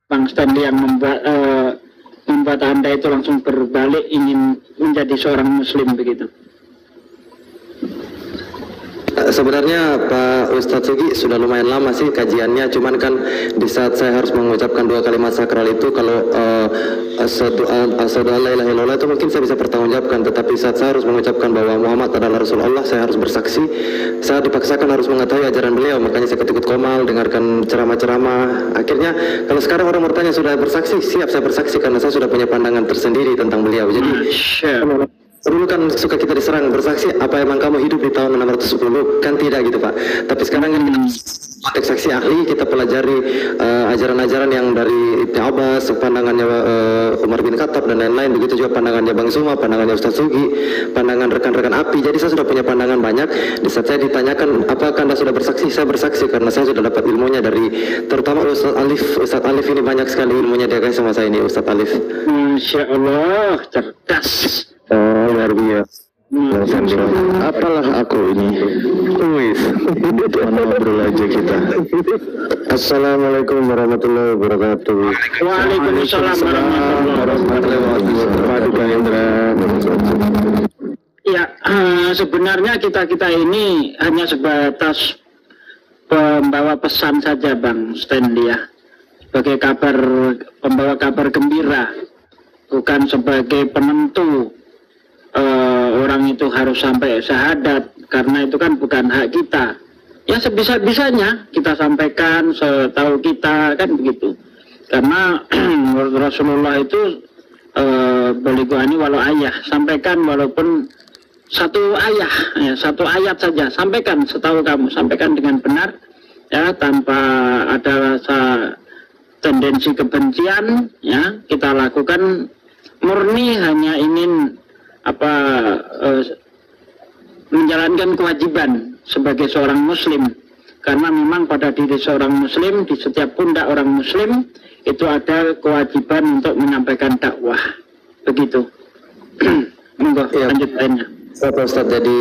Bang Stanley yang membuat Anda itu langsung berbalik ingin menjadi seorang Muslim begitu? Sebenarnya Pak Ustadz Sugi sudah lumayan lama sih kajiannya, cuman kan di saat saya harus mengucapkan 2 kalimat sakral itu, kalau asyhadu an la ilaha illallah itu mungkin saya bisa pertanggungjawabkan, tetapi saat saya harus mengucapkan bahwa Muhammad adalah Rasulullah, saya harus bersaksi, saya dipaksakan harus mengetahui ajaran beliau, makanya saya ikut komal, dengarkan ceramah-ceramah. Akhirnya kalau sekarang orang bertanya sudah bersaksi, siap saya bersaksi karena saya sudah punya pandangan tersendiri tentang beliau. Jadi dulu kan suka kita diserang, bersaksi apa emang kamu hidup di tahun 610, kan tidak gitu Pak. Tapi sekarang kan kita konteks saksi ahli, kita pelajari ajaran-ajaran yang dari Ibnu Abbas, pandangannya Umar bin Khattab dan lain-lain, begitu juga pandangannya Bang Suma, pandangannya Ustadz Sugi, pandangan rekan-rekan API. Jadi saya sudah punya pandangan banyak. Di saat saya ditanyakan apakah Anda sudah bersaksi, saya bersaksi karena saya sudah dapat ilmunya dari, terutama Ustadz Alif ini banyak sekali ilmunya dia kasih sama saya ini, Ustadz Alif. Masya Allah, cerdas. Luar biasa. Apalah aku ini. Wis. Mana ngobrol aja kita. Assalamualaikum warahmatullahi wabarakatuh. Waalaikumsalam warahmatullahi wabarakatuh. Ya, sebenarnya kita ini hanya sebatas pembawa pesan saja Bang Stanley ya. Sebagai pembawa kabar gembira, bukan sebagai penentu orang itu harus sampai syahadat, karena itu kan bukan hak kita. Ya sebisa-bisanya kita sampaikan setahu kita, kan begitu. Karena Rasulullah itu balighani walau ayah, sampaikan walaupun satu ayat saja, sampaikan setahu kamu, sampaikan dengan benar ya, tanpa ada rasa tendensi kebencian ya. Kita lakukan murni hanya ingin menjalankan kewajiban sebagai seorang muslim, karena memang pada diri seorang muslim, di setiap pundak orang muslim itu ada kewajiban untuk menyampaikan dakwah begitu. Monggo ya, lanjut lainnya Pak Ustadz. Jadi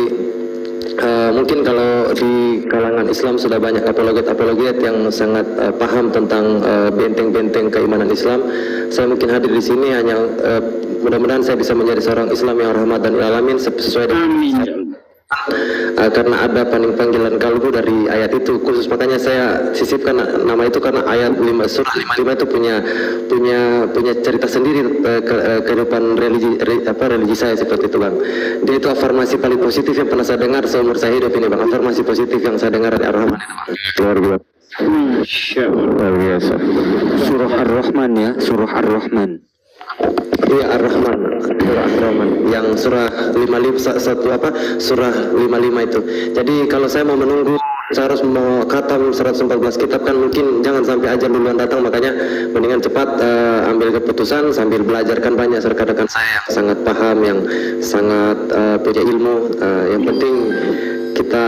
mungkin kalau di kalangan Islam sudah banyak apologet yang sangat paham tentang benteng-benteng keimanan Islam. Saya mungkin hadir di sini hanya mudah-mudahan saya bisa menjadi seorang Islam yang rahmat dan alamin sesuai dengan karena ada panggilan kalbu dari ayat itu khusus, makanya saya sisipkan nama itu karena ayat 5 surah 55 itu punya cerita sendiri kehidupan religi saya seperti itu Bang. Dia itu afirmasi paling positif yang pernah saya dengar seumur saya hidup ini Bang, afirmasi positif yang saya dengar dari Ar-Rahman itu Bang. Luar biasa. Luar biasa. Surah Ar-Rahman ya, surah Ar-Rahman. Iya, Ar-Rahman, yang surah 55 surah 55 itu. Jadi kalau saya mau menunggu, saya harus mau khatam 114 kitab kan mungkin jangan sampai ajar duluan datang, makanya mendingan cepat ambil keputusan sambil belajarkan banyak rekan-rekan saya yang sangat paham, yang sangat punya ilmu. Yang penting kita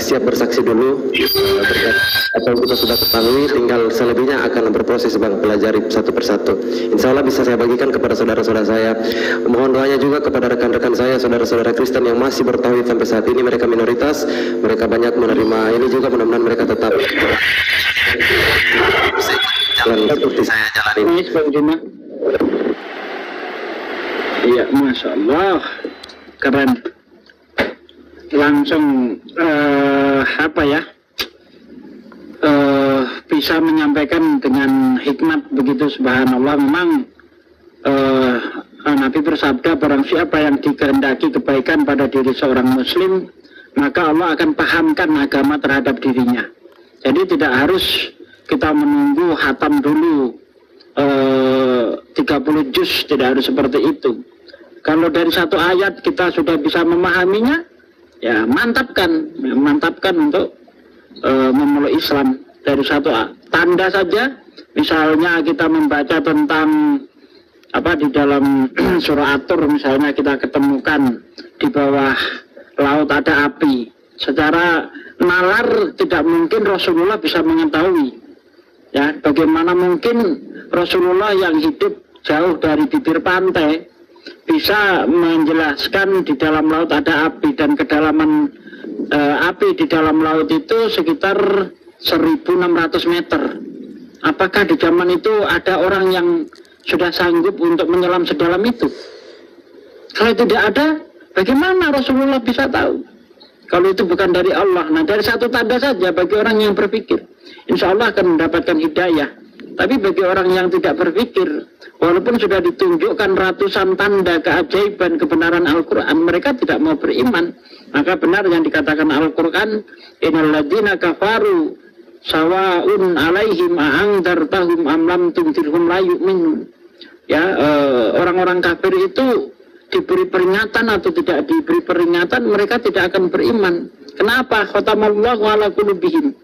siap bersaksi dulu terkait apa yang kita sudah ketahui, tinggal selebihnya akan berproses Bang, pelajari satu persatu. Insya Allah bisa saya bagikan kepada saudara-saudara saya. Mohon doanya juga kepada rekan-rekan saya, saudara-saudara Kristen yang masih bertauhid sampai saat ini. Mereka minoritas, mereka banyak menerima ini juga, mudah-mudahan mereka tetap jalan seperti saya jalan ini. Iya, Masya Allah, keren. Langsung bisa menyampaikan dengan hikmat begitu, subhanallah. Memang Nabi bersabda, barang siapa yang dikehendaki kebaikan pada diri seorang muslim, maka Allah akan pahamkan agama terhadap dirinya. Jadi tidak harus kita menunggu hatam dulu 30 juz, tidak harus seperti itu. Kalau dari satu ayat kita sudah bisa memahaminya, ya mantapkan untuk memeluk Islam. Dari satu tanda saja, misalnya kita membaca tentang di dalam surah At-Tur misalnya, kita ketemukan di bawah laut ada api. Secara nalar tidak mungkin Rasulullah bisa mengetahui. Ya, bagaimana mungkin Rasulullah yang hidup jauh dari bibir pantai bisa menjelaskan di dalam laut ada api, dan kedalaman api di dalam laut itu sekitar 1.600 meter. Apakah di zaman itu ada orang yang sudah sanggup untuk menyelam sedalam itu? Kalau tidak ada, bagaimana Rasulullah bisa tahu? Kalau itu bukan dari Allah. Nah, dari satu tanda saja bagi orang yang berpikir, insya Allah akan mendapatkan hidayah. Tapi bagi orang yang tidak berpikir, walaupun sudah ditunjukkan ratusan tanda keajaiban kebenaran Al-Quran, mereka tidak mau beriman. Maka benar yang dikatakan Al-Quran, innal ladzina kafaru sawa'un alaihim a'angdartahum am lam tunzirhum la yu'minun. Ya, orang-orang kafir itu diberi peringatan atau tidak diberi peringatan, mereka tidak akan beriman. Kenapa? Khatamallahu ala qulubihim.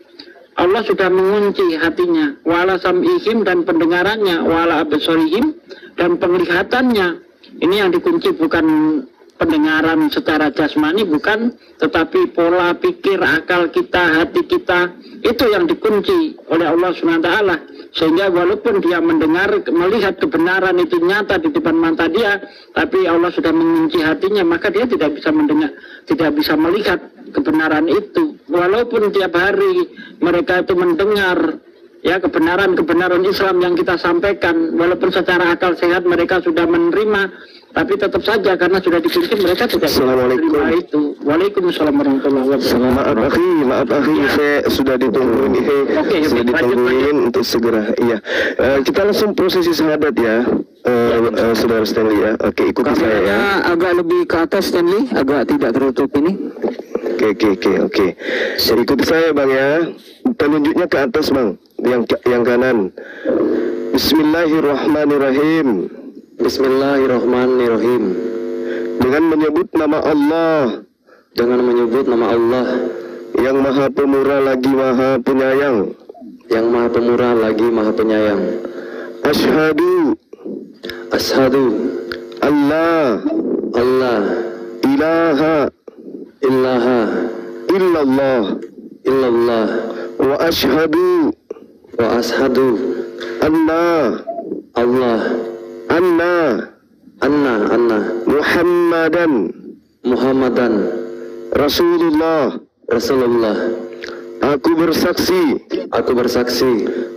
Allah sudah mengunci hatinya, wala sam'ihim dan pendengarannya, wala absarihim dan penglihatannya. Ini yang dikunci bukan pendengaran secara jasmani, bukan, tetapi pola pikir, akal kita, hati kita, itu yang dikunci oleh Allah SWT. Sehingga walaupun dia mendengar, melihat kebenaran itu nyata di depan mata dia, tapi Allah sudah mengunci hatinya, maka dia tidak bisa mendengar, tidak bisa melihat kebenaran itu. Walaupun tiap hari mereka itu mendengar ya kebenaran Islam yang kita sampaikan, walaupun secara akal sehat mereka sudah menerima, tapi tetap saja karena sudah dikunci mereka tidak menerima itu. Waalaikumsalam warahmatullahi wabarakatuh. Maaf akhi, saya sudah ditungguin sudah ditungguin untuk segera. Iya, kita langsung prosesi syahadat ya, saudara Stanley ya. Oke, ikuti saya ya. Agak lebih ke atas Stanley, agak tidak tertutup ini. Oke. Jadi ikuti saya bang ya. Telunjuknya ke atas bang, yang kanan. Bismillahirrahmanirrahim. Bismillahirrahmanirrahim. Dengan menyebut nama Allah. Dengan menyebut nama Allah Yang Maha Pemurah lagi Maha Penyayang. yang Maha Pemurah lagi Maha Penyayang. Asyhadu Allah ilaha illallah wa asyhadu anna Muhammadan Rasulullah. Aku bersaksi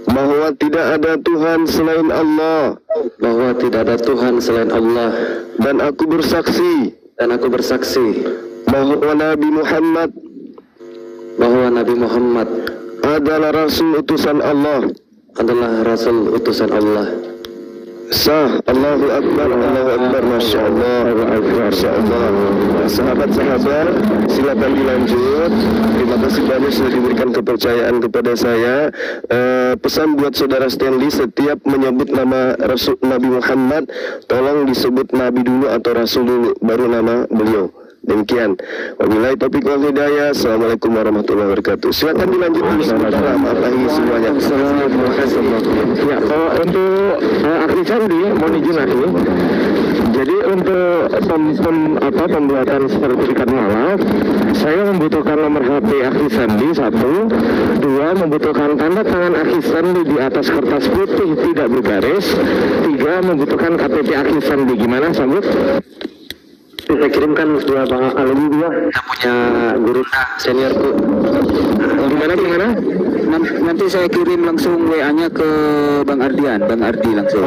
bahwa tidak ada Tuhan selain Allah, dan aku bersaksi bahwa Nabi Muhammad adalah Rasul utusan Allah. Sah. Allahu Akbar, Masya Allah. Sahabat-sahabat, silakan dilanjut. Terima kasih banyak sudah diberikan kepercayaan kepada saya. Pesan buat saudara Stanley, setiap menyebut nama Rasul Nabi Muhammad, tolong disebut Nabi dulu atau Rasul dulu, baru nama beliau. Demikian. Wabillahi taufiq wal hidayah. Assalamualaikum warahmatullahi wabarakatuh. Silakan dilanjut dulu sementara. Maaf semuanya. Ya, kalau untuk akhi Sandi, mohon izin akhi. Jadi untuk pembuatan sertifikat mualaf, saya membutuhkan nomor HP akhi Sandi 1, 2 membutuhkan tanda tangan akhi Sandi di atas kertas putih tidak bergaris, 3 membutuhkan KTP akhi Sandi. Gimana sambut? Saya kirimkan dua Bang Ali dua. Kita punya guru seniorku. Gimana? Nanti saya kirim langsung WA-nya ke Bang Ardi langsung.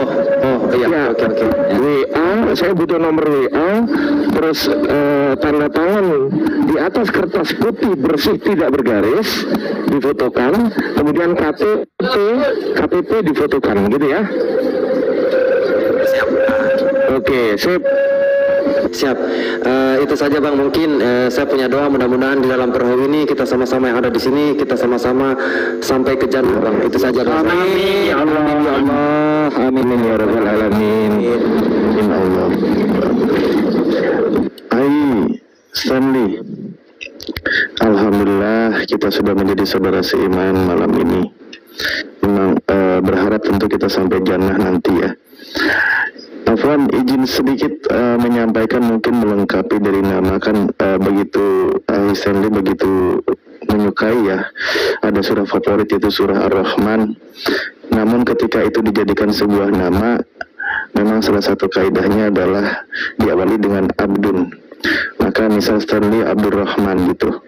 Iya. Oke. WA, saya butuh nomor WA, terus tanda tangan di atas kertas putih bersih tidak bergaris difotokan, kemudian KTP difotokan, gitu ya. Siap. Oke, Siap. Itu saja Bang, mungkin saya punya doa, mudah-mudahan di dalam perahu ini kita sama-sama yang ada di sini, kita sama-sama sampai ke jannah Bang. Itu saja Bang. Amin ya Allah. Amin ya rabbal alamin. Insyaallah. Stanley, alhamdulillah kita sudah menjadi saudara seiman malam ini. Memang berharap tentu kita sampai jannah nanti ya. Afwan, izin sedikit menyampaikan, mungkin melengkapi dari nama kan, begitu Stanley begitu menyukai ya, ada surah favorit yaitu surah Ar-Rahman. Namun ketika itu dijadikan sebuah nama, memang salah satu kaidahnya adalah diawali dengan Abdun. Maka misal Stanley Abdurrahman gitu.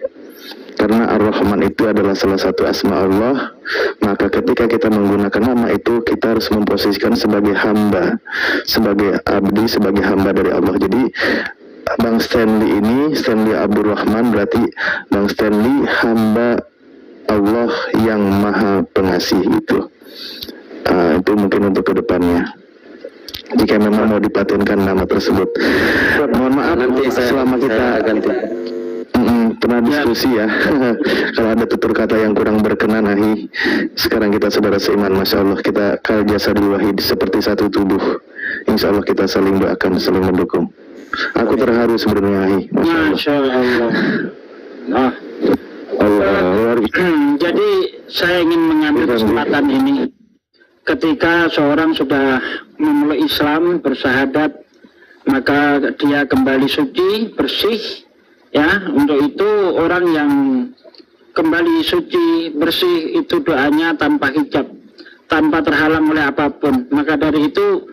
Karena Ar-Rahman itu adalah salah satu asma Allah, maka ketika kita menggunakan nama itu, kita harus memposisikan sebagai hamba, sebagai abdi, sebagai hamba dari Allah. Jadi Bang Stanley ini, Stanley Abdul Rahman, berarti Bang Stanley hamba Allah yang maha pengasih itu. Itu mungkin untuk kedepannya, jika memang mau dipatenkan nama tersebut. Mohon maaf nanti selama kita ganti pernah diskusi ya. Kalau ada tutur kata yang kurang berkenan, Ahi, sekarang kita saudara seiman, Masya Allah, kita kal jasadul wahid, seperti satu tubuh. Insya Allah kita saling doakan, saling mendukung. Aku terharu sebenarnya, Ahi. Masya Allah. Nah, jadi saya ingin mengambil kesempatan ini, ketika seorang sudah memeluk Islam, bersyahadat, maka dia kembali suci, bersih. Ya, untuk itu orang yang kembali suci, bersih, itu doanya tanpa hijab, tanpa terhalang oleh apapun. Maka dari itu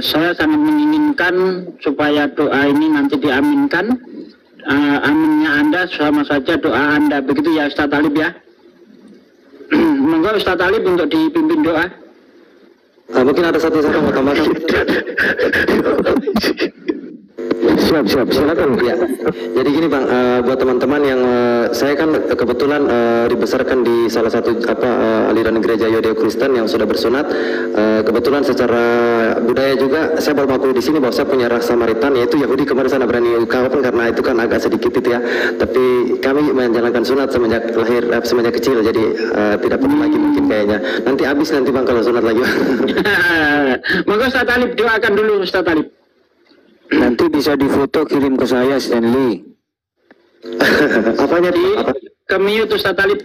saya sangat menginginkan supaya doa ini nanti diaminkan. Aminnya Anda sama saja doa Anda, begitu ya Ustaz Talib ya. Monggo Ustaz Talib untuk dipimpin doa. Mungkin ada satu mau tambahkan. Siap, silakan. Ya. Jadi gini Bang, buat teman-teman yang saya kan kebetulan dibesarkan di salah satu aliran gereja Yudeo Kristen yang sudah bersunat. Kebetulan secara budaya juga saya baru mengakui di sini bahwa saya punya ras Samaritan, yaitu Yahudi. Kemarin saya berani ungkapkan karena itu kan agak sedikit itu ya. Tapi kami menjalankan sunat semenjak lahir, semenjak kecil, jadi tidak perlu lagi mungkin kayaknya. Nanti habis nanti Bang kalau sunat lagi. Monggo Ustaz Talib doakan dulu Ustaz Talib. Nanti bisa difoto kirim ke saya, Stanley. Apanya di Kemiut Ustaz Talib,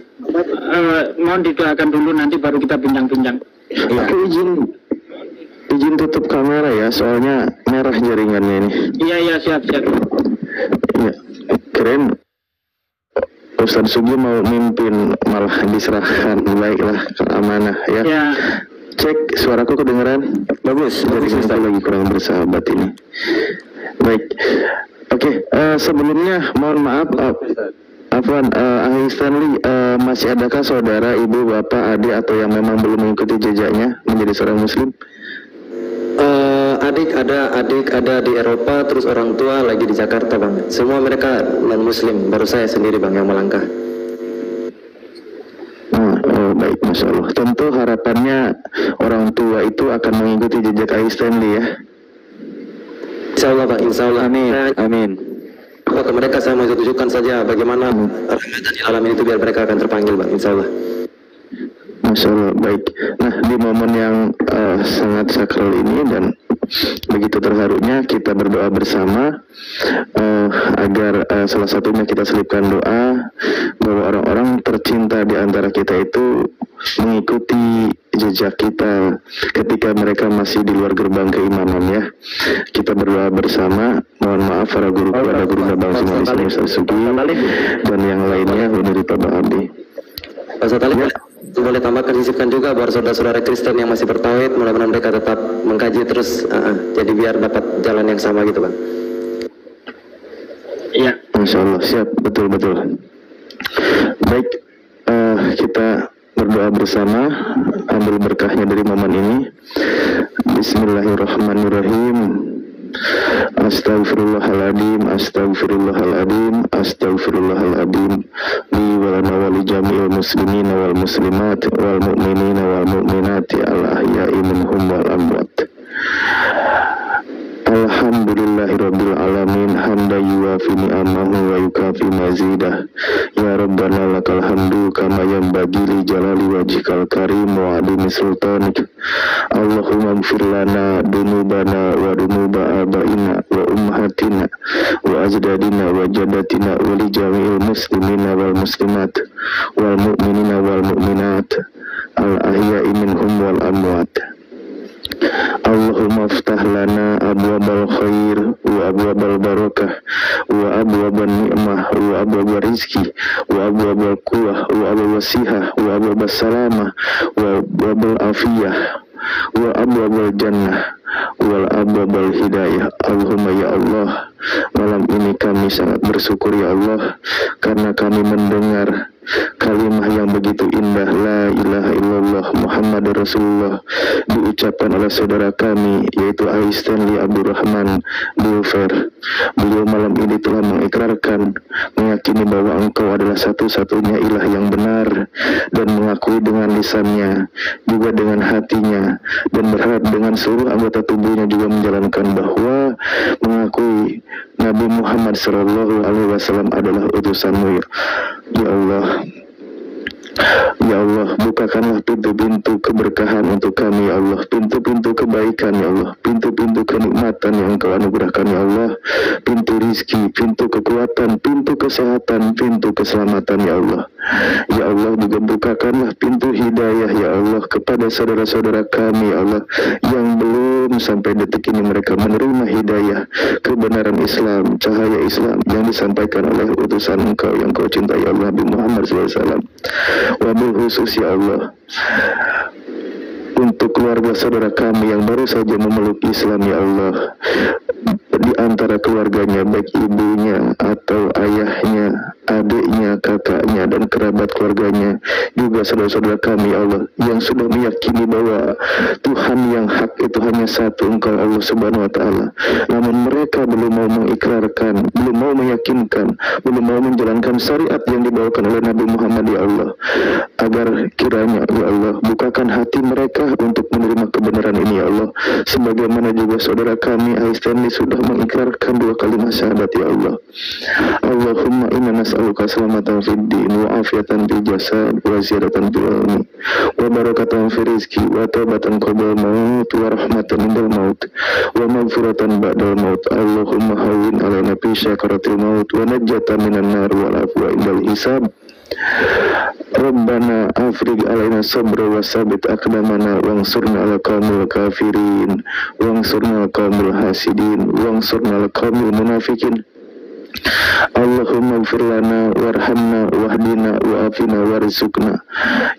mohon didoakan dulu, nanti baru kita bincang-bincang. Ya. Aku izin tutup kamera ya, soalnya merah jaringannya ini. Iya siap. Ya, keren. Ustaz Sugi mau mimpin malah diserahkan, baiklah, amanah ya. Ya. Cek, suaraku kedengeran? Bagus, jadi kita lagi kurang bersahabat ini. Baik, oke, sebelumnya mohon maaf, Ahli Stanley, masih adakah saudara, ibu, bapak, adik, atau yang memang belum mengikuti jejaknya menjadi seorang muslim? Adik ada di Eropa, terus orang tua lagi di Jakarta Bang. Semua mereka non muslim, baru saya sendiri Bang yang melangkah. Baik, Masya Allah. Tentu harapannya orang tua itu akan mengikuti jejak Ahli Stanley ya. Insya Allah Pak, Insya Allah. Amin. Ke mereka saya mau tunjukkan saja bagaimana rahmatan di alam itu biar mereka akan terpanggil Bang, Insya Allah. Masya Allah, baik. Nah, di momen yang sangat sakral ini dan begitu terharunya, kita berdoa bersama agar salah satunya kita selipkan doa bahwa orang-orang tercinta di antara kita itu mengikuti jejak kita ketika mereka masih di luar gerbang keimanan ya. Kita berdoa bersama, mohon maaf para guru, para guru Bang Sumali Sugi dan yang lainnya dari Pak Abdi. Pak Talib, boleh tambahkan, sisipkan juga buat saudara-saudara Kristen yang masih bertauhid, mudah-mudahan mereka tetap mengkaji terus, jadi biar dapat jalan yang sama gitu Bang. Iya. Insya Allah, siap, betul. Baik, kita berdoa bersama, ambil berkahnya dari momen ini. Bismillahirrahmanirrahim. Astaghfirullahaladzim, li walana wali jami'il muslimina wal muslimat wal mu'minina wal mu'minati al ahya'i minhum wal amwat. Alhamdulillahirabbil alamin, hamda yuwafi ni'amahu wa yukafi mazidah. Ya Rabbana lakal hamdu kama yanbaghi li jalali wajhikal karim wa adimi sultanik. Allahumma ighfir lana dunubana wa dunuba abaina wa ummahatina wa ajdadina wa jaddatina wa li jami'il muslimina wal muslimat wal mu'minina wal mu'minat al ahya'i minhum wal amwat. Allahumma aftah lana abwabal khair wa abwabal barakah wa abwabal ni'mah wa abwabal rizki wa abwabal quwah wa abwabal sihah wa abwabal salamah wa abwabal afiyah wa abwabal jannah wal abwabal hidayah. Allahumma ya Allah, malam ini kami sangat bersyukur ya Allah, karena kami mendengar kalimah yang begitu indah, la ilaha illallah Muhammadur Rasulullah, diucapkan oleh saudara kami yaitu Ais Stanley Abdurrahman Bulver. Beliau malam ini telah mengikrarkan, meyakini bahwa Engkau adalah satu-satunya ilah yang benar, dan mengakui dengan lisannya, juga dengan hatinya, dan berharap dengan seluruh anggota tubuhnya juga menjalankan bahwa mengakui Nabi Muhammad SAW adalah utusanmu ya Allah. Ya Allah, bukakanlah pintu-pintu keberkahan untuk kami ya Allah, pintu-pintu kebaikan ya Allah, pintu-pintu kenikmatan yang Engkau anugerahkan ya Allah, pintu rizki, pintu kekuatan, pintu kesehatan, pintu keselamatan ya Allah. Ya Allah, juga bukakanlah pintu hidayah ya Allah kepada saudara-saudara kami ya Allah, yang belum sampai detik ini mereka menerima hidayah kebenaran Islam, cahaya Islam yang disampaikan oleh utusan Engkau yang Kau cintai ya Allah, Nabi Muhammad SAW. Wabil khusus ya Allah, untuk keluarga saudara kami yang baru saja memeluk Islam ya Allah, di antara keluarganya, baik ibunya atau ayahnya, adiknya, kakaknya, dan kerabat keluarganya, juga saudara-saudara kami ya Allah, yang sudah meyakini bahwa Tuhan yang hak itu hanya satu, Engkau Allah Subhanahu wa Ta'ala, namun mereka belum mau mengikrarkan, belum mau meyakinkan, belum mau menjalankan syariat yang dibawakan oleh Nabi Muhammad ya Allah, agar kiranya ya Allah bukakan hati mereka untuk menerima kebenaran ini ya Allah, sebagaimana juga saudara kami Ais Stanley sudah mengikrarkan 2 kalimat syahadat ya Allah. Allahumma inna nas'aluka salamatan fid din wa afiatan fil jasad wa ziyadatan fil ilmi wa barakatan fil rizqi wa taubatan qabla maut wa rahmatan indal maut wa maghfiratan ba'dal maut. Allahumma hawwin alaina fi syakaratil maut wa najjatan minan nar wal afwa indal hisab. Rabbana afriq alaina sabra wa sabit aqdamana wangsurna ala qaumil kafirin wangsurna ala qaumil hasidin wangsurna ala qaumil munafikin. Allahumma ighfir lana warhamna wahdina wa'afina warzuqna.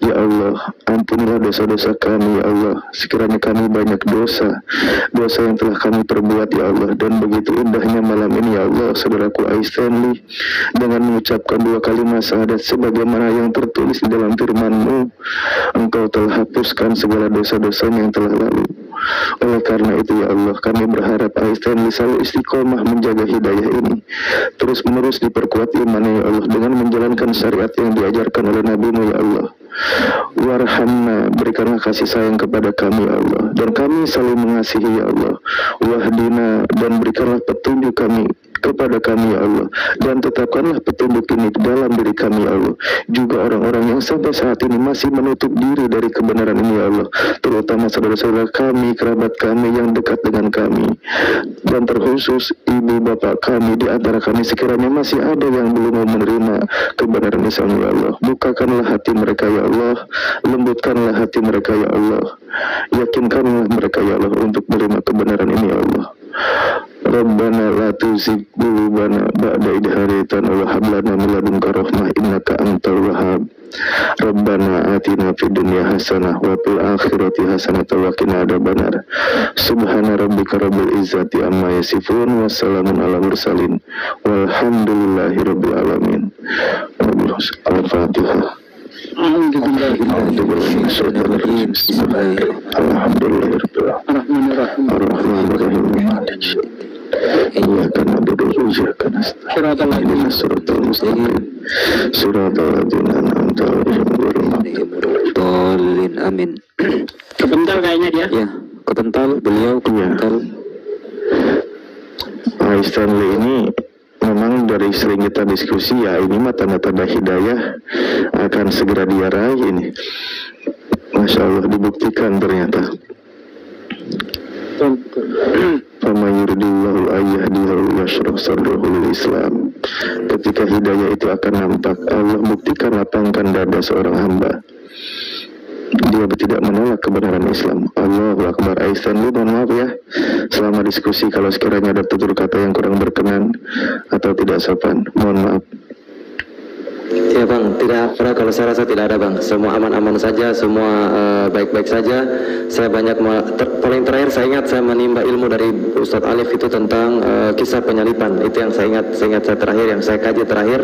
Ya Allah, ampunilah dosa-dosa kami ya Allah, sekiranya kami banyak dosa yang telah kami perbuat ya Allah. Dan begitu indahnya malam ini ya Allah, saudaraku Ais Stanley dengan mengucapkan 2 kalimat syahadat sebagaimana yang tertulis di dalam firman-Mu, Engkau telah hapuskan segala dosa-dosanya yang telah lalu. Oleh karena itu ya Allah, kami berharap Ais Stanley selalu istiqomah menjaga hidayah ini, terus menerus diperkuat imannya ya Allah dengan menjalankan syariat yang diajarkan oleh Nabi-Mu ya Allah. Warhamna, berikanlah kasih sayang kepada kami ya Allah, dan kami selalu mengasihi ya Allah. Wahdina, dan berikanlah petunjuk kepada kami ya Allah, dan tetapkanlah petunjuk ini di dalam diri kami ya Allah. Juga orang-orang yang sampai saat ini masih menutup diri dari kebenaran ini ya Allah, terutama saudara-saudara kami, kerabat kami yang dekat dengan kami, dan terkhusus ibu bapak kami di antara kami, sekiranya masih ada yang belum mau menerima kebenaran Islam ya Allah. Bukakanlah hati mereka ya Allah, lembutkanlah hati mereka ya Allah, yakinkanlah mereka ya Allah untuk menerima kebenaran ini ya Allah. Rabbana la tuzigh qulubana ba'da idh hadaytana wa hab lana min ladunka rahmah innaka antal wahhab. Rabbana atina fid dunya hasanah wa fil akhirati hasanah wa qina adzabannar. Subhana rabbika rabbil izzati amma yasifun wa salamun ala mursalin walhamdulillahi rabbil alamin. Al-Fatihah. Amin. Kepental kayaknya dia. Ya, kepental beliau kepental. Ais Stanley ini memang dari sering kita diskusi ya, ini mah tanda-tanda hidayah akan segera diraih ini. Masya Allah, dibuktikan ternyata. Fama yuridillahu ayyahdiyahu yashrah sadrahu lil Islam. Ketika hidayah itu akan nampak, Allah buktikan lapangkan dada seorang hamba, dia tidak menolak kebenaran Islam. Allahu Akbar. Ais Stanley, mohon maaf ya selama diskusi kalau sekiranya ada tutur kata yang kurang berkenan atau tidak sopan, mohon maaf. Ya bang, tidak ada, kalau saya rasa tidak ada bang. Semua aman-aman saja, semua baik-baik saja. Saya banyak paling terakhir saya ingat saya menimba ilmu dari Ustadz Alif itu tentang kisah penyalipan. Itu yang saya ingat saya terakhir, yang saya kaji terakhir,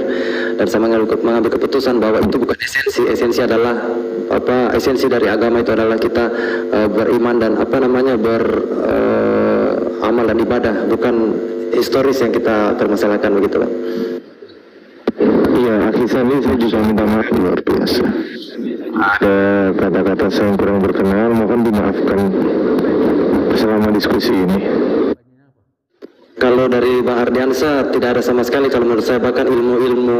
dan saya mengambil keputusan bahwa itu bukan esensi. Esensi adalah esensi dari agama itu adalah kita beriman dan beramal dan ibadah, bukan historis yang kita permasalahkan begitu bang. Iya, akhirnya ini saya juga minta maaf luar biasa. Ada kata-kata saya yang kurang berkenan, mohon dimaafkan selama diskusi ini. Kalau dari Bang Ardiansa tidak ada sama sekali kalau menurut saya, bahkan ilmu-ilmu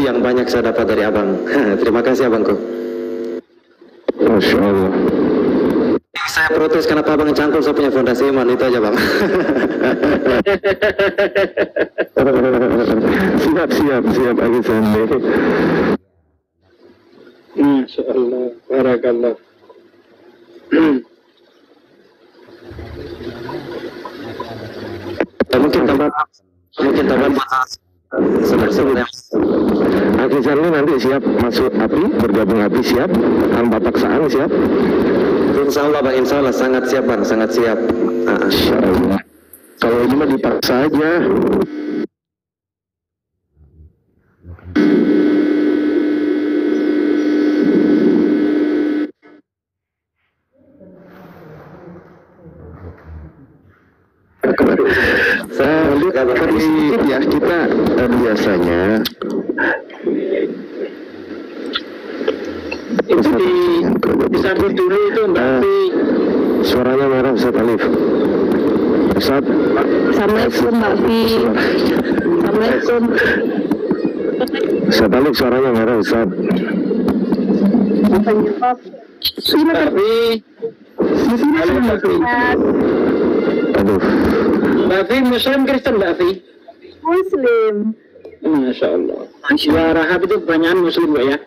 yang banyak saya dapat dari abang. Terima kasih abangku. Masya Allah. Saya protes kenapa abang cangkul saya punya fondasi iman, itu aja bang. siap Agus Sandi. Masya Allah, barakallah. Mungkin tambahan sebenarnya. Agus Sandi nanti siap masuk API, bergabung API siap, tanpa paksaan siap. Insya Allah bang, insya Allah sangat siap bang, sangat siap. Insya Allah. Kalau ini mah dipaksa aja. Ya kita biasanya Itu disambut dulu itu Mbak Fi. Suaranya merah Ustaz Alif. Ustaz. Assalamualaikum Mbak Fi. Assalamualaikum. Ustaz Alif suaranya merah Ustaz. Mbak Fi. Halo Mbak Fi. Aduh. Mbak Fi Muslim Kristen Mbak Fi? Muslim. Masya Allah. Ya Rahab itu kebanyakan Muslim Mbak ya?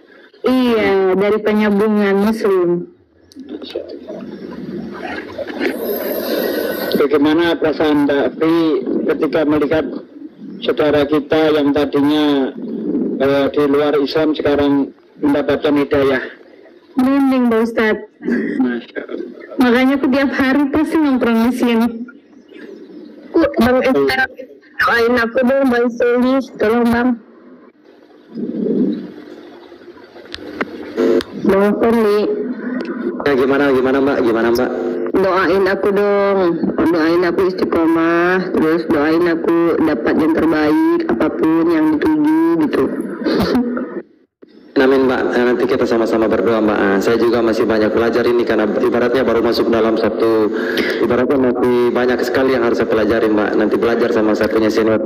Iya, dari penyambungan Muslim. Bagaimana perasaan Mbak Fi ketika melihat saudara kita yang tadinya di luar Islam sekarang mendapatkan hidayah? Merinding Pak Ustadz. Masya Allah. Makanya aku tiap hari pasti nongkrong di sini. Bang Ustadz, doain aku dong Bang Suli, tolong Bang. Bang Suli. Ya, gimana mbak? Doain aku dong, doain aku istiqomah, terus doain aku dapat yang terbaik apapun yang dituju gitu. Amin mbak, nanti kita sama-sama berdoa mbak. Saya juga masih banyak belajar ini karena ibaratnya baru masuk dalam satu, ibaratnya masih banyak sekali yang harus saya pelajari mbak. Nanti belajar sama saya punya senior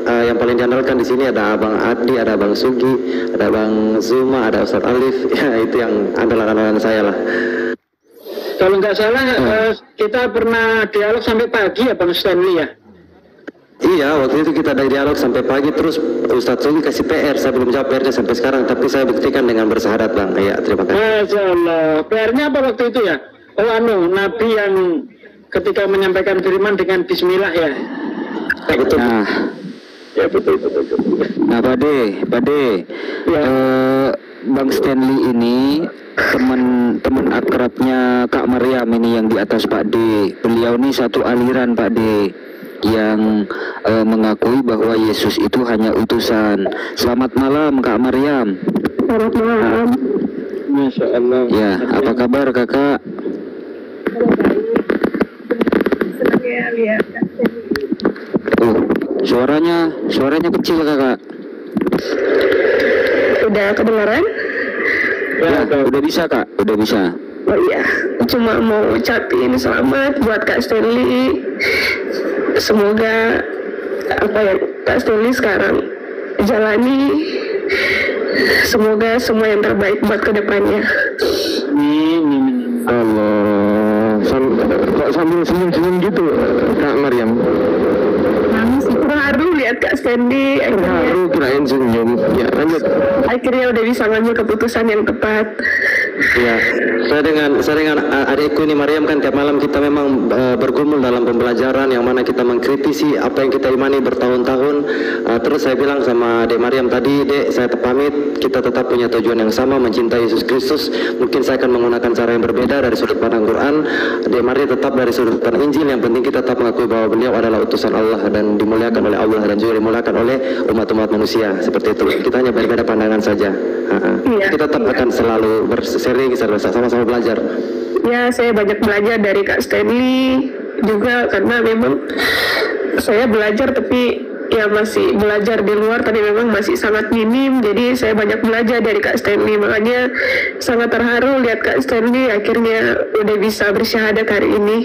yang paling diandalkan di sini ada Abang Adi, ada Abang Sugi, ada Bang Zuma, ada Ustadz Alif. Ya itu yang andalan saya lah. Kalau nggak salah kita pernah dialog sampai pagi ya Bang Stanley ya? Iya, waktu itu kita dari dialog sampai pagi, terus Ustadz Sugi kasih PR, saya belum jawab PR-nya sampai sekarang, tapi saya buktikan dengan bersahadat bang. Iya, terima kasih. Masya Allah. PR-nya apa waktu itu ya? Oh Nabi yang ketika menyampaikan firman dengan Bismillah ya? Ya, betul. Nah, Ya betul. nah Pade, Ya. Bang Stanley ini teman akrabnya Kak Maryam ini yang di atas Pak D. Beliau ini satu aliran Pak D yang mengakui bahwa Yesus itu hanya utusan. Selamat malam Kak Maryam. Selamat malam. Masya Allah. Ya, apa kabar kakak? Senang ya lihat. Suaranya kecil kakak. Udah kedengaran? Ya, udah bisa kak, udah bisa. Oh iya, cuma mau ucapin selamat buat Kak Stanley. Semoga apa yang Kak Stanley sekarang jalani, semoga semua yang terbaik buat kedepannya. Allah, kok sambil senyum-senyum gitu Kak Maryam? Nangis itu terharu lihat Kak Stanley. Terharu kirain senyum. Ya, lanjut. Akhirnya udah bisa ngambil keputusan yang tepat. Ya, saya dengan adikku ini Maryam kan tiap malam kita memang bergumul dalam pembelajaran yang mana kita mengkritisi apa yang kita imani bertahun-tahun. Terus saya bilang sama Dek Maryam tadi, Dek, saya pamit, kita tetap punya tujuan yang sama, mencintai Yesus Kristus. Mungkin saya akan menggunakan cara yang berbeda dari sudut pandang Quran. Dek Maryam tetap dari sudut pandang Injil. Yang penting kita tetap mengakui bahwa beliau adalah utusan Allah dan dimuliakan oleh Allah dan juga dimuliakan oleh umat-umat manusia. Seperti itu. Kita hanya berbeda pandangan saja. Kita tetap akan selalu sering sama-sama belajar. Ya, saya banyak belajar dari Kak Stanley juga karena memang saya belajar tapi ya masih belajar di luar tapi memang masih sangat minim, jadi saya banyak belajar dari Kak Stanley, makanya sangat terharu lihat Kak Stanley akhirnya udah bisa bersyahadat hari ini.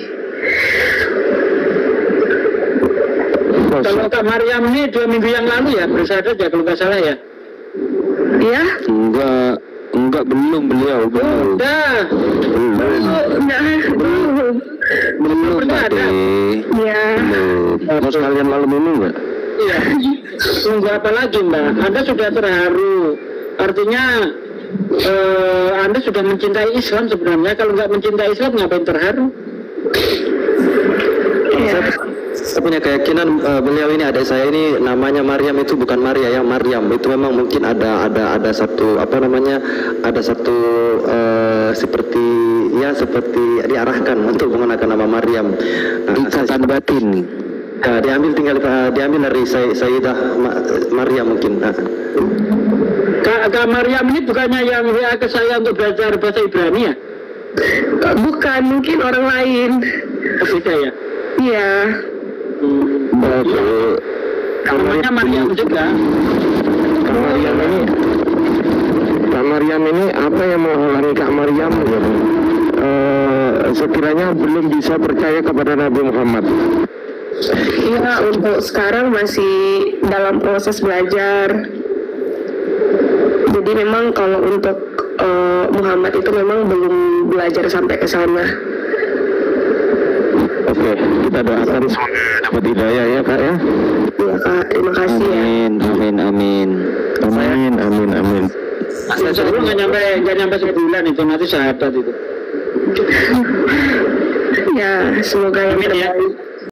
Kalau Kak Maryam ini 2 minggu yang lalu ya bersyahadat ya kalau nggak salah ya? Iya? Enggak, belum beliau. Belum. Udah. Belum, Pak De. Ya. Mau sekalian malam ini nggak? Iya. Tunggu apa lagi Mbak? Anda sudah terharu. Artinya Anda sudah mencintai Islam sebenarnya. Kalau nggak mencintai Islam ngapain terharu? Ya. Saya punya keyakinan beliau ini, adik saya ini namanya Maryam itu bukan Maria ya, Maryam itu memang mungkin ada satu ada satu seperti diarahkan untuk menggunakan nama Maryam. Ikatan batin. Diambil dari Sayyidah Maryam mungkin. Kak Maryam ini bukannya yang WA ke saya untuk belajar bahasa Ibrani ya? Bukan, mungkin orang lain. Beda ya? Iya. Namanya Maryam juga. Kak Maryam ini apa yang menghalangi Kak Maryam sekiranya belum bisa percaya kepada Nabi Muhammad? Iya, untuk sekarang masih dalam proses belajar. Jadi memang kalau untuk Muhammad itu memang belum belajar sampai ke sana. Oke, kita doakan semoga dapat hidayah ya Kak ya. Iya Kak, terima kasih ya. Amin. Insya Allah nggak nyampe sebulan itu nanti sahabat itu. Ya, semoga yang terbaik.